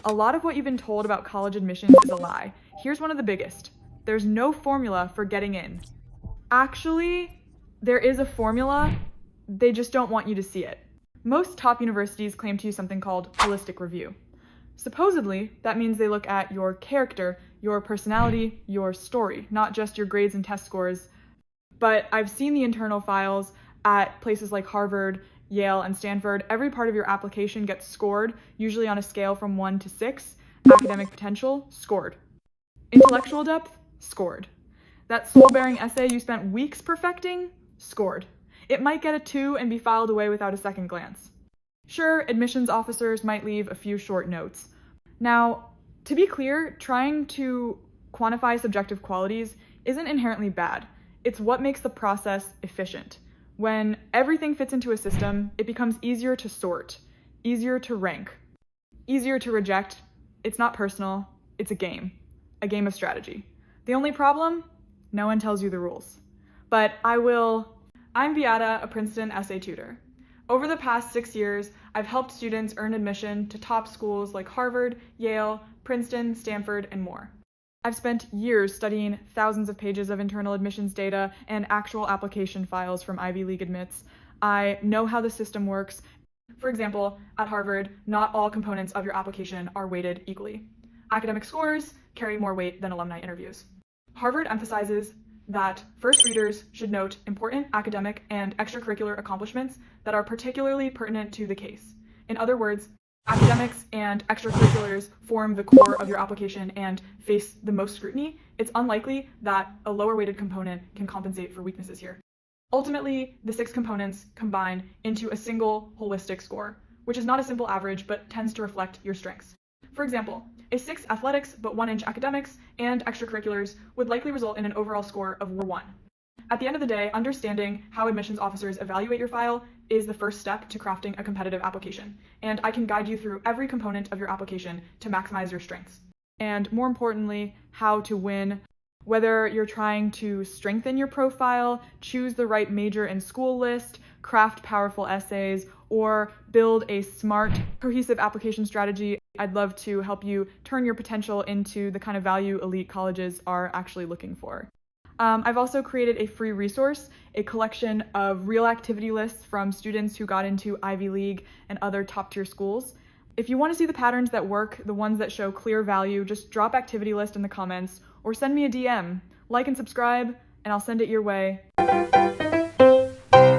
A lot of what you've been told about college admissions is a lie. Here's one of the biggest. There's no formula for getting in. Actually, there is a formula, they just don't want you to see it. Most top universities claim to use something called holistic review. Supposedly, that means they look at your character, your personality, your story, not just your grades and test scores. But I've seen the internal files at places like Harvard, Yale, and Stanford. Every part of your application gets scored, usually on a scale from 1 to 6. Academic potential, scored. Intellectual depth, scored. That soul-bearing essay you spent weeks perfecting, scored. It might get a 2 and be filed away without a second glance. Sure, admissions officers might leave a few short notes. Now, to be clear, trying to quantify subjective qualities isn't inherently bad. It's what makes the process efficient. When everything fits into a system, it becomes easier to sort, easier to rank, easier to reject. It's not personal, it's a game of strategy. The only problem? No one tells you the rules. But I'm Beata, a Princeton essay tutor. Over the past 6 years, I've helped students earn admission to top schools like Harvard, Yale, Princeton, Stanford, and more. I've spent years studying thousands of pages of internal admissions data and actual application files from Ivy League admits. I know how the system works. For example, at Harvard, not all components of your application are weighted equally. Academic scores carry more weight than alumni interviews. Harvard emphasizes that first readers should note important academic and extracurricular accomplishments that are particularly pertinent to the case. In other words, academics and extracurriculars form the core of your application and face the most scrutiny. It's unlikely that a lower weighted component can compensate for weaknesses here. Ultimately, the 6 components combine into a single holistic score, which is not a simple average but tends to reflect your strengths. For example, a 6 athletics but 1 inch academics and extracurriculars would likely result in an overall score of 1. At the end of the day, understanding how admissions officers evaluate your file is the first step to crafting a competitive application, and I can guide you through every component of your application to maximize your strengths. And more importantly, how to win. Whether you're trying to strengthen your profile, choose the right major and school list, craft powerful essays, or build a smart, cohesive application strategy, I'd love to help you turn your potential into the kind of value elite colleges are actually looking for. I've also created a free resource, a collection of real activity lists from students who got into Ivy League and other top-tier schools. If you want to see the patterns that work, the ones that show clear value, just drop activity list in the comments or send me a DM. Like and subscribe, and I'll send it your way.